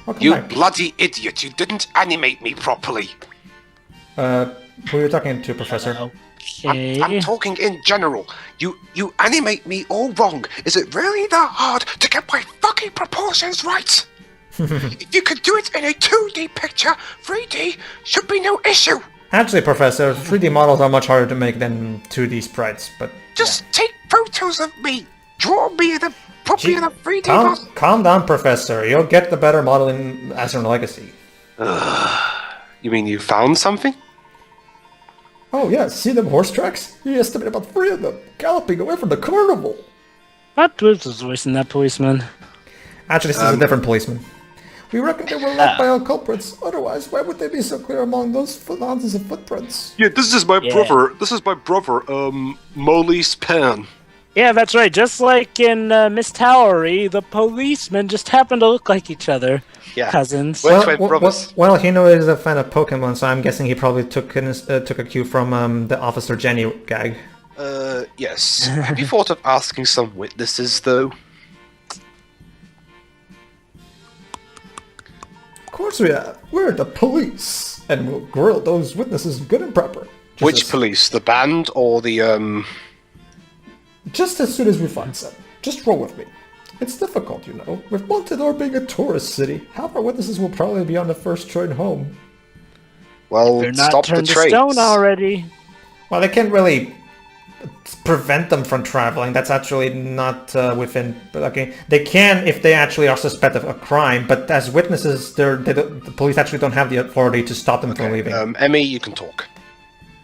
Welcome You back. bloody idiot! You didn't animate me properly. Who are you talking to, Professor? Okay. I'm talking in general. You animate me all wrong. Is it really that hard to get my fucking proportions right? If you could do it in a 2D picture, 3D should be no issue. Actually, Professor, 3D models are much harder to make than 2D sprites, but... Just take photos of me. Draw me in a properly in a 3D model. Calm down, Professor. You'll get the better model in Astronaut Legacy. You mean you found something? Oh, yeah, see them horse tracks? You estimate about 3 of them, galloping away from the carnival. What was voicing that policeman? Actually, this is a different policeman. We reckon they were led by our culprits. Otherwise, why would they be so clear among those thousands of footprints? Yeah, this is my brother. This is my brother, Molly's Pan. Yeah, that's right. Just like in Miss Towery, the policemen just happen to look like each other. Yeah. Cousins. Well, Hino is a fan of Pokemon, so I'm guessing he probably took a cue from the Officer Jenny gag. Yes. Have you thought of asking some witnesses, though? Of course we have. We're the police, and we'll grill those witnesses good and proper. Which police? The band or the, Just as soon as we find some. Just roll with me. It's difficult, you know. With Montador being a tourist city, half our witnesses will probably be on the first train home. Well, They're not stop the turned to trains. stone already. Well, they can't really prevent them from traveling. That's actually not within... But okay, they can if they actually are suspected of a crime, but as witnesses, the police actually don't have the authority to stop them from leaving. Emmy, you can talk.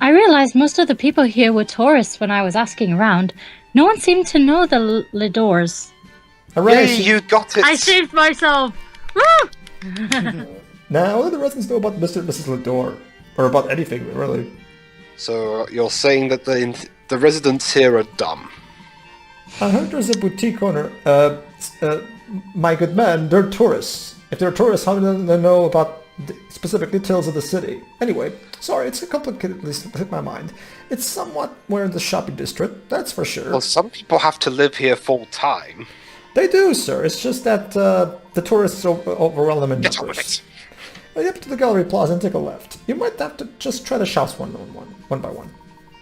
I realized most of the people here were tourists when I was asking around. No one seemed to know the Lidors. Yay, you got it! I saved myself! Woo! Now, only the residents know about Mr. and Mrs. Lidor. Or about anything, really. So, you're saying that the residents here are dumb? I heard there's a boutique owner. My good man, they're tourists. If they're tourists, how do they know about the specific details of the city? Anyway, sorry, it's a complicated, at least in my mind. It's somewhat more in the shopping district, that's for sure. Well, some people have to live here full time. They do, sir. It's just that the tourists overwhelm them in Get on numbers. with it. Head up to the gallery plaza and take a left. You might have to just try the shops one by one.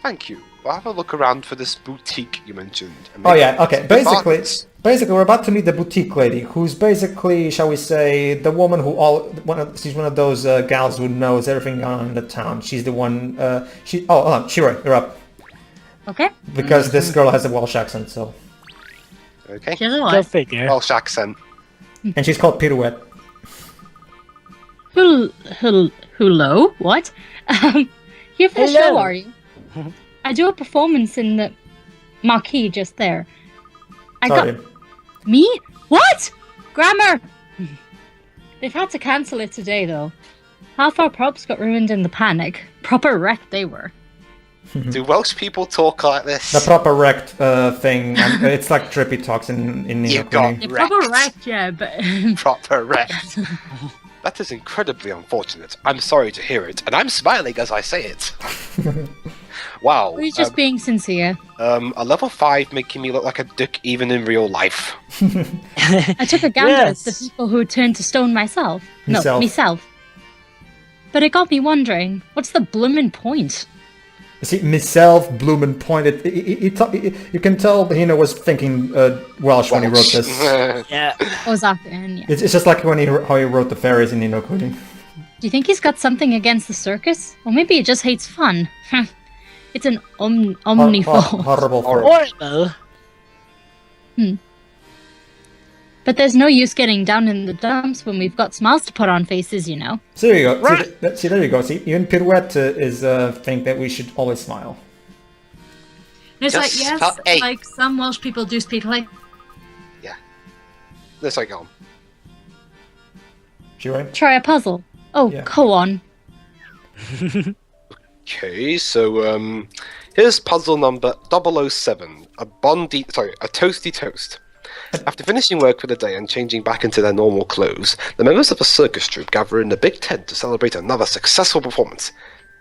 Thank you. I'll have a look around for this boutique you mentioned. and Oh maybe yeah, okay. some departments. Basically, we're about to meet the boutique lady, who's basically, shall we say, the woman who she's one of those gals who knows everything going on in the town. She's the one. Hold on, Shira, you're up. Okay. Because this girl has a Welsh accent, so. Okay. Here's a Go lot. figure. Welsh accent. And she's called Pirouette. Hello? What? Here for the Hello. show, are you? I do a performance in the marquee just there. Sorry. Me? What? Grammar! They've had to cancel it today, though. Half our props got ruined in the panic. Proper wreck they were. Do Welsh people talk like this? The proper wrecked thing. It's like trippy talks in You Nino got Kuni. Yeah, proper Wrecked. wreck, yeah, but... Proper wrecked. That is incredibly unfortunate. I'm sorry to hear it, and I'm smiling as I say it. Wow. We're just being sincere. A level 5 making me look like a dick even in real life. I took a gander Yes. at the people who turned to stone myself. No, Myself. myself. But it got me wondering, what's the bloomin' point? You see, myself, Blumen pointed. You can tell Hino was thinking Welsh when he wrote this. Yeah. Oh, exactly, and yeah. It's just like when how he wrote the fairies in Nino Kuni. Do you think he's got something against the circus? Or maybe he just hates fun. It's an omnivore. Horrible fairy. Horrible. But there's no use getting down in the dumps when we've got smiles to put on faces, you know. So there you go. Right. See, there you go. See, even Pirouette is think that we should always smile. It's Just like, yes, stop- hey. like some Welsh people do speak like... Let's go on. She right? Try a puzzle. Oh, Yeah. go on. Okay, so here's puzzle number 007. A toasty toast. After finishing work for the day and changing back into their normal clothes, the members of a circus troupe gather in a big tent to celebrate another successful performance.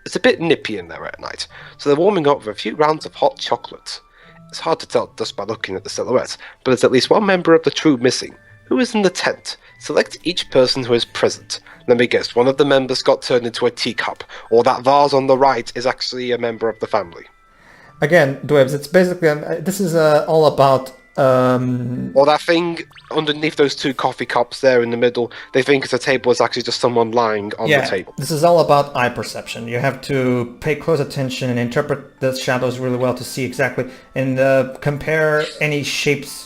It's a bit nippy in there at night, so they're warming up with a few rounds of hot chocolate. It's hard to tell just by looking at the silhouette, but there's at least one member of the troupe missing. Who is in the tent? Select each person who is present. Let me guess, one of the members got turned into a teacup, or that vase on the right is actually a member of the family. Again, Dwebs, it's basically this is all about. Or that thing underneath those 2 coffee cups there in the middle, they think it's a table, is actually just someone lying on the table. This is all about eye perception. You have to pay close attention and interpret the shadows really well to see exactly, and compare any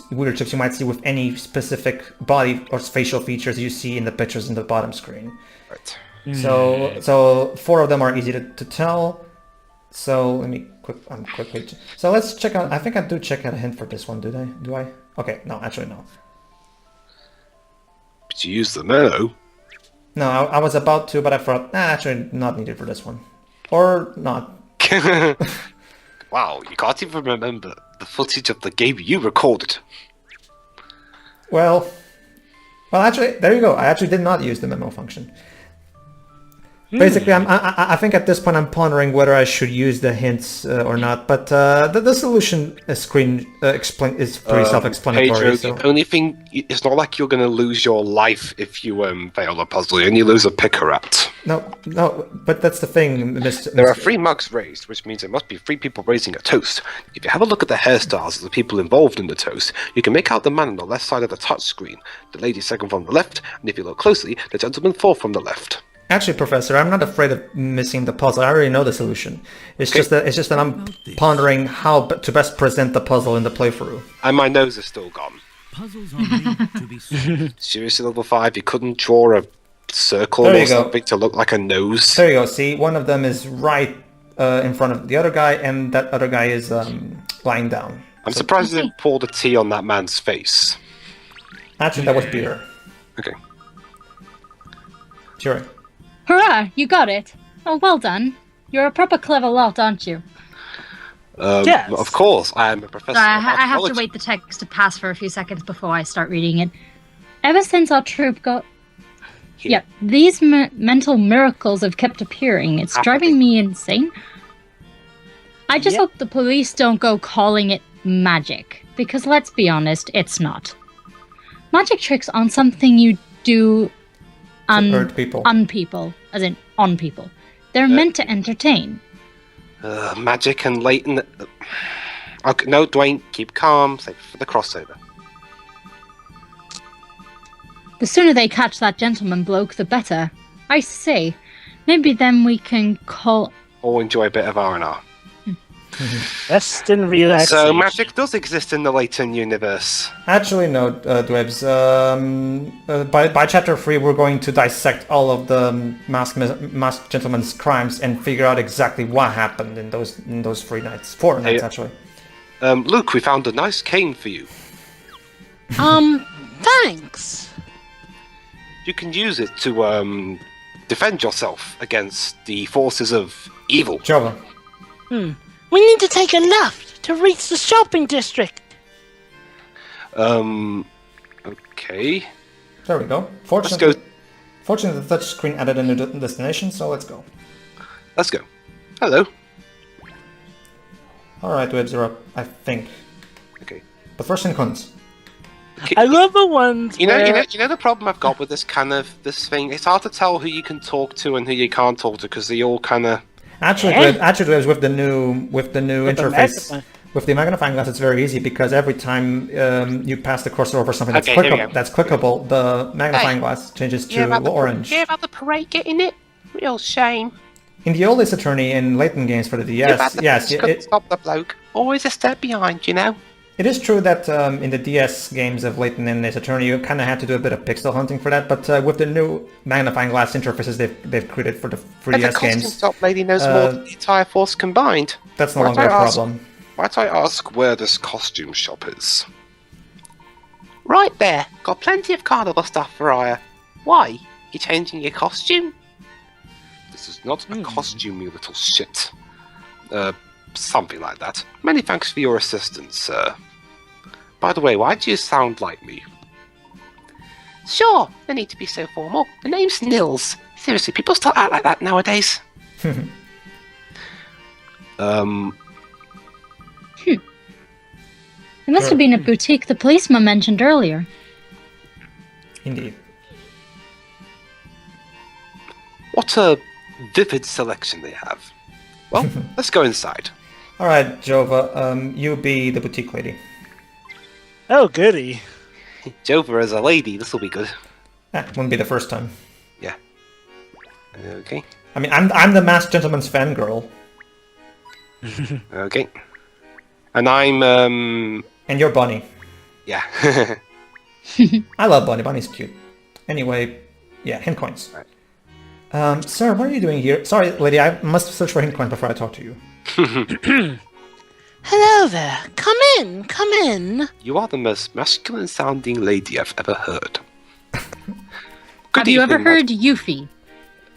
weird shapes you might see with any specific body or facial features you see in the pictures in the bottom screen. Right. So 4 of them are easy to tell. So let me quickly. So let's check out. I think I do check out a hint for this one. Do I? Okay. No, actually no. But you use the memo. No, I was about to, but I thought, actually not needed for this one, or not. Wow, you can't even remember the footage of the game you recorded. Well, actually, there you go. I actually did not use the memo function. Basically, I think at this point I'm pondering whether I should use the hints or not. But the solution screen is pretty self-explanatory. Pedro, So. the only thing, it's not like you're going to lose your life if you fail a puzzle. You only lose a picarat. No, but that's the thing, Mr. There are 3 mugs raised, which means there must be 3 people raising a toast. If you have a look at the hairstyles of the people involved in the toast, you can make out the man on the left side of the touch screen, the lady second from the left, and if you look closely, the gentleman fourth from the left. Actually, Professor, I'm not afraid of missing the puzzle. I already know the solution. It's just that I'm pondering how to best present the puzzle in the playthrough. And my nose is still gone. Puzzles are made to be solved. Seriously, level 5, you couldn't draw a circle There or you go. something to look like a nose. There you go. See, one of them is right in front of the other guy, and that other guy is lying down. I'm surprised they poured a tea on that man's face. Actually, that was beer. Okay. Sure. Hurrah! You got it. Oh, well done. You're a proper clever lot, aren't you? Yes. Of course, I am a professor. I of have to archaeology. wait the text to pass for a few seconds before I start reading it. Ever since our troop got... Here. Yeah, these mental miracles have kept appearing. It's driving me insane. I just hope the police don't go calling it magic. Because let's be honest, it's not. Magic tricks on something you do... Hurt people. On people. As in, on people. They're meant to entertain. Magic and Layton. Okay, no, Dwayne, keep calm. Save it for the crossover. The sooner they catch that gentleman bloke, the better. I say, maybe then we can call... Or enjoy a bit of R&R. Rest and relaxation. So magic does exist in the Layton universe. Actually, no, Dwebs. By chapter 3, we're going to dissect all of the masked gentleman's crimes and figure out exactly what happened in those 3 nights. 4 nights, actually. Luke, we found a nice cane for you. Thanks. You can use it to defend yourself against the forces of evil. Jova. We need to take a left to reach the shopping district. Okay. There we go. Let's go. Fortunately, the touch screen added a new destination, so let's go. Let's go. Hello. Alright, Dwebs, you're up, I think. Okay. But first in cons. I love the ones You know where... the problem I've got with this thing. It's hard to tell who you can talk to and who you can't talk to because they all kind of. Actually, Dwebs, with the new interface, with the magnifying glass, it's very easy because every time you pass the cursor over something that's clickable, the magnifying glass changes to orange. Yeah, about the parade getting it. Real shame. In the old Ace Attorney in Layton games for the DS, Stop the bloke. Always a step behind, you know. It is true that in the DS games of Layton and Ace Attorney, you kind of had to do a bit of pixel hunting for that, but with the new magnifying glass interfaces they've created for the 3DS games... Top lady knows more than the entire force combined. That's no longer a problem. Might I ask where this costume shop is? Right there. Got plenty of carnival stuff for hire. Why? You changing your costume? This is not a costume, you little shit. Something like that. Many thanks for your assistance, sir. By the way, why do you sound like me? Sure, no need to be so formal. The name's Nils. Seriously, people still act like that nowadays. It must have been a boutique the policeman mentioned earlier. Indeed. What a vivid selection they have. Well, let's go inside. All right, Jova, you be the boutique lady. Oh, goody. Jova as a lady, this will be good. Wouldn't be the first time. Yeah. Okay. I mean, I'm the masked gentleman's fangirl. Okay. And I'm, And you're Bunny. yeah. I love Bunny. Bunny's cute. Anyway, yeah, hint coins. Right. Sir, what are you doing here? Sorry, lady, I must search for hint coins before I talk to you. Hello there. Come in, come in. You are the most masculine-sounding lady I've ever heard. Good Have you ever evening, heard Yuffie?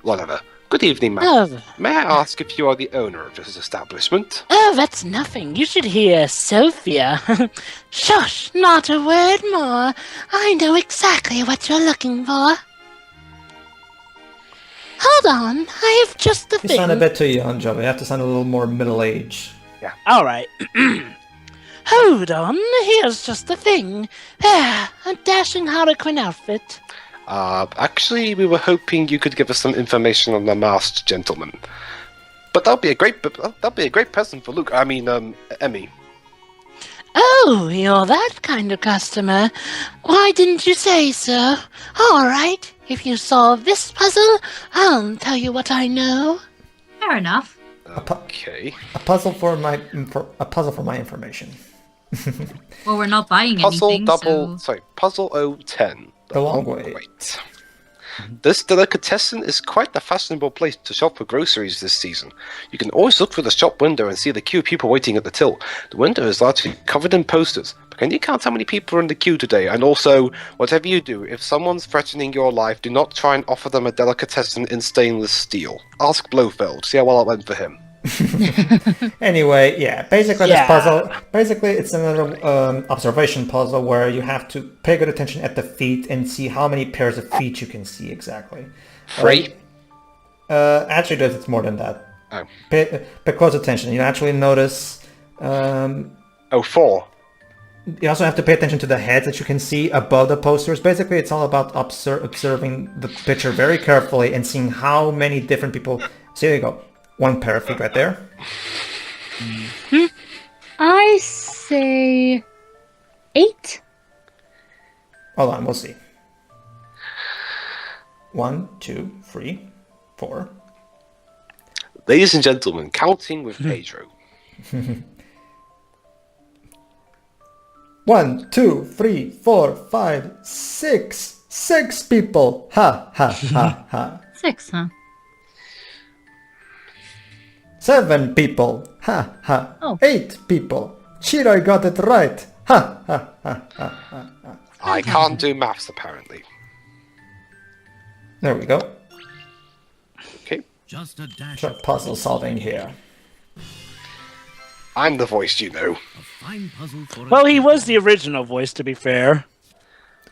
Whatever. Good evening, ma'am. Oh, May I ask if you are the owner of this establishment? oh, that's nothing. You should hear Sophia. Shush, not a word more. I know exactly what you're looking for. Hold on, I have just the You thing. sound a bit too young, Jova. You have to sound a little more middle-aged. All right. Hold on, here's just the thing. There, a dashing harlequin outfit. Actually, we were hoping you could give us some information on the masked gentleman. But that'll be a great present for Luke. I mean, Emmy. Oh, you're that kind of customer. Why didn't you say so? All right, if you solve this puzzle, I'll tell you what I know. Fair enough. Okay. A puzzle for my information. Well, we're not buying Puzzle anything, double. so... Sorry, puzzle 010. The long way. Wait. This delicatessen is quite a fashionable place to shop for groceries this season. You can always look through the shop window and see the queue of people waiting at the till. The window is largely covered in posters. But can you count how many people are in the queue today? And also, whatever you do, if someone's threatening your life, do not try and offer them a delicatessen in stainless steel. Ask Blofeld. See how well it went for him. Anyway, yeah, basically Yeah. this puzzle, it's another observation puzzle where you have to pay good attention at the feet and see how many pairs of feet you can see exactly. 3? Actually, it's more than that. Oh. Pay close attention. You actually notice, 4. you also have to pay attention to the heads that you can see above the posters. Basically, it's all about observing the picture very carefully and seeing how many different people... So there you go. One pair of feet right there. I say 8. Hold on, we'll see. 1, 2, 3, 4. Ladies and gentlemen, counting with Pedro. 1, 2, 3, 4, 5, 6. 6 people. Ha, ha, ha, ha. 6, huh? 7 people. Ha, ha. Oh. 8 people. Chiro got it right. Ha, ha, ha, ha, ha. I can't do maths, apparently. There we go. Okay. Just a dash Try of puzzle solving here. I'm the voice, you know. a fine puzzle for Well, a he was the original voice, to be fair.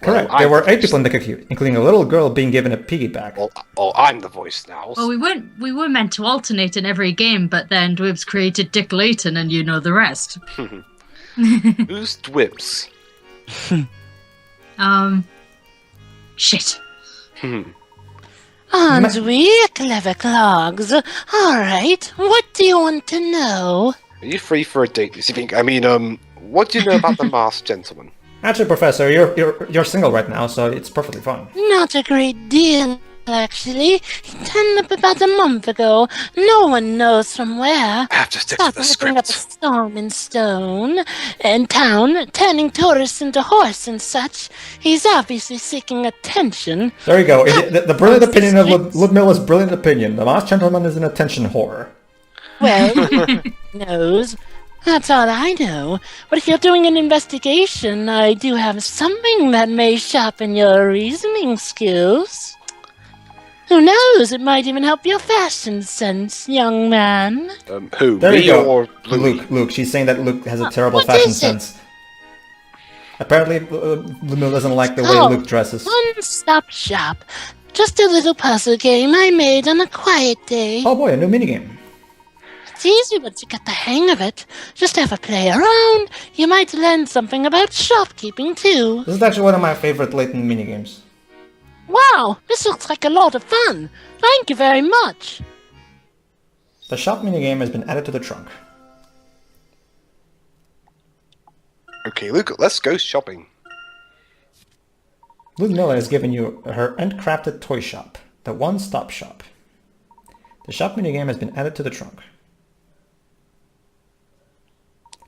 Correct. Well, There I'm were the 8 people in the queue, including a little girl being given a piggyback. Well, I'm the voice now. Well, we were meant to alternate in every game, but then Dwibs created Dick Layton, and you know the rest. Who's Dwibs? Shit. Aren't we clever clogs? All right, what do you want to know? Are you free for a date this evening? I mean, what do you know about the masked gentleman? Actually, Professor, you're single right now, so it's perfectly fine. Not a great deal, actually. He turned up about a month ago. No one knows from where. I have to stick to Stop the whipping up a script. storm in stone and town, turning tourists into horse and such. He's obviously seeking attention. There you go. The brilliant opinion of Ludmilla's brilliant opinion. The masked gentleman is an attention whore. Well, knows. That's all I know. But if you're doing an investigation, I do have something that may sharpen your reasoning skills. Who knows? It might even help your fashion sense, young man. Who? There Me you go. or Blue? Luke. She's saying that Luke has a terrible what fashion is it? sense. Apparently, Ludmilla doesn't like the way Oh, Luke dresses. One-stop shop. Just a little puzzle game I made on a quiet day. Oh boy, a new minigame. It's easy once you get the hang of it. Just have a play around. You might learn something about shopkeeping, too. This is actually one of my favorite Layton minigames. Wow, this looks like a lot of fun. Thank you very much. The shop minigame has been added to the trunk. Okay, Luke, let's go shopping. Ludmilla has given you her handcrafted toy shop, the one-stop shop. The shop minigame has been added to the trunk.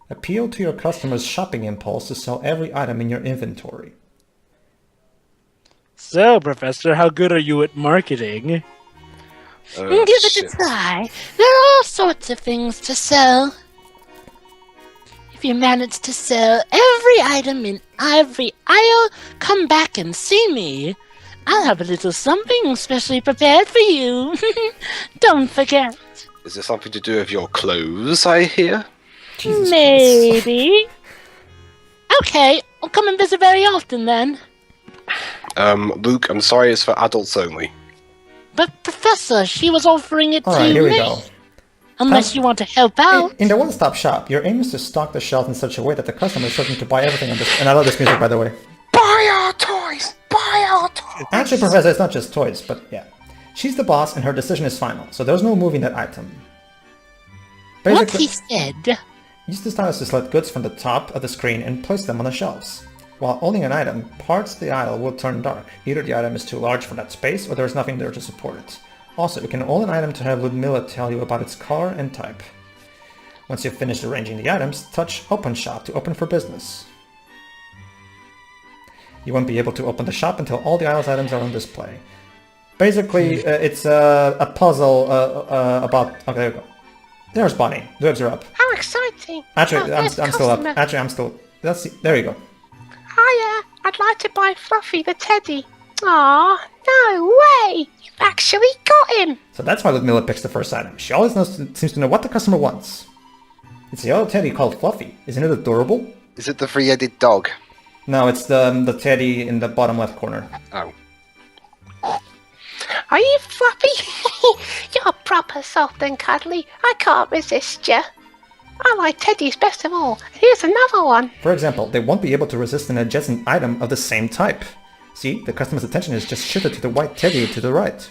Appeal to your customer's shopping impulse to sell every item in your inventory. So, Professor, how good are you at marketing? Give it a try. There are all sorts of things to sell. If you manage to sell every item in every aisle, come back and see me. I'll have a little something specially prepared for you. Don't forget. Is there something to do with your clothes, I hear? Jesus Maybe. Okay, I'll come and visit very often then. Luke, I'm sorry it's for adults only. But Professor, she was offering it Alright, to here we me. go. Unless you want to help out. In the one-stop shop, your aim is to stock the shelf in such a way that the customer is certain to buy everything on this. And I love this music, by the way. Buy our toys! Buy our toys! Actually, Professor, it's not just toys, but yeah. She's the boss and her decision is final, so there's no moving that item. What he said. Use the stylus to select goods from the top of the screen and place them on the shelves. While owning an item, parts of the aisle will turn dark. Either the item is too large for that space, or there's nothing there to support it. Also, you can own an item to have Ludmilla tell you about its color and type. Once you've finished arranging the items, touch Open Shop to open for business. You won't be able to open the shop until all the aisle's items are on display. Basically, it's a puzzle about... Okay, there you go. There's Bonnie. The webs are up. How exciting! Actually, Oh, I'm there's still up. customer. Actually, I'm still... Let's see. There you go. Hiya! I'd like to buy Fluffy the teddy. Aw, no way! You've actually got him! So that's why Ludmilla picks the first item. She always seems to know what the customer wants. It's a yellow teddy called Fluffy. Isn't it adorable? Is it the three-headed dog? No, it's the teddy in the bottom left corner. Oh. Are you Fluffy? You're proper soft and cuddly. I can't resist you. I like teddies best of all. Here's another one. For example, they won't be able to resist an adjacent item of the same type. See, the customer's attention is just shifted to the white teddy to the right.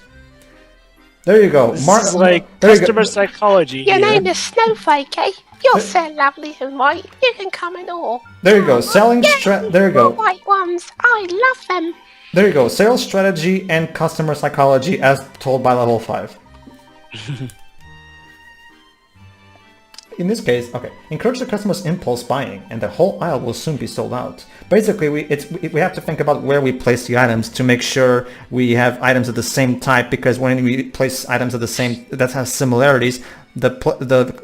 There you go. This is like there you customer go. psychology Your here. name is Snowflake, eh? You're so lovely and white. You can come in all. There you go. Selling there you The go. white ones. I love them. There you go. Sales strategy and customer psychology as told by level 5. In this case, okay, encourage the customer's impulse buying, and the whole aisle will soon be sold out. Basically, we have to think about where we place the items to make sure we have items of the same type, because when we place items of the same that has similarities, the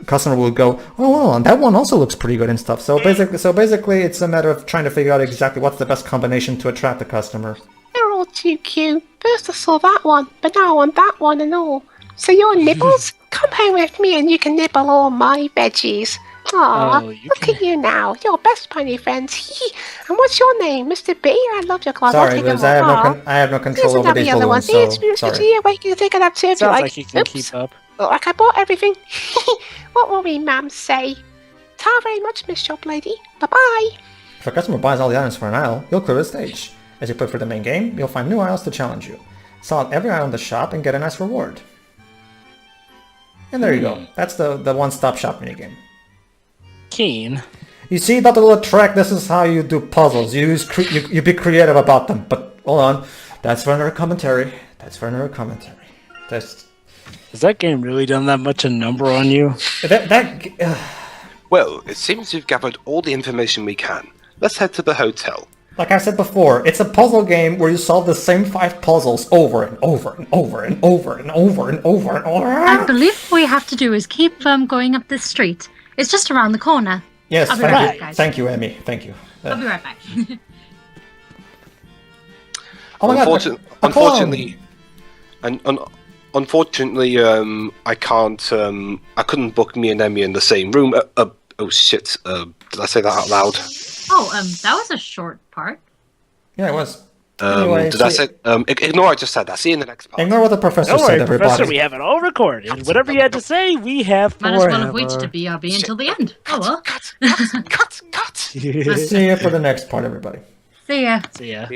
customer will go, oh well, and that one also looks pretty good and stuff. So basically, it's a matter of trying to figure out exactly what's the best combination to attract the customer. They're all too cute. First I saw that one, but now I want that one and all. So you're Nibbles? Come home with me and you can nibble all my veggies. Aw, Oh, you look can- at you now. You're best pony friends. And what's your name, Mr. B? I love your claws. I'll Sorry, take them Liz, all. I have no There's control over another these yellow little one. ones, See, it's so beautiful. sorry. See, wait, you think I'd serve you Sounds like... like you can Oops. keep up. Look like I bought everything. What will we, ma'am, say? Ta very much, Miss Shop Lady. Bye-bye. If a customer buys all the items for an aisle, you'll clear the stage. As you play for the main game, you'll find new aisles to challenge you. Sell out every aisle in the shop and get a nice reward. And there you go. That's the one-stop shop minigame. Keen. You see, Dr. Lautrec, this is how you do puzzles. You be creative about them. But hold on, that's for another commentary. Has that game really done that much a number on you? Well, it seems we've gathered all the information we can. Let's head to the hotel. Like I said before, it's a puzzle game where you solve the same 5 puzzles over and over and over and over and over and over and over. I believe what we have to do is keep going up this street. It's just around the corner. Yes, I'll be thank right you. back, guys. Thank you, Emmy. Thank you. I'll be right back. Oh my god. Unfortunately, I can't. I couldn't book me and Emmy in the same room. Oh shit! Did I say that out loud? Oh, that was a short part. Yeah, it was. Anyway, Did I say? Ignore I just said that. See you in the next part. Ignore what the professor Don't said, worry, everybody. Professor, we have it all recorded. Whatever you had to say, we have Might as forever. well have waited to BRB until the end. Oh well. Cut! See you for the next part, everybody. See ya. See ya.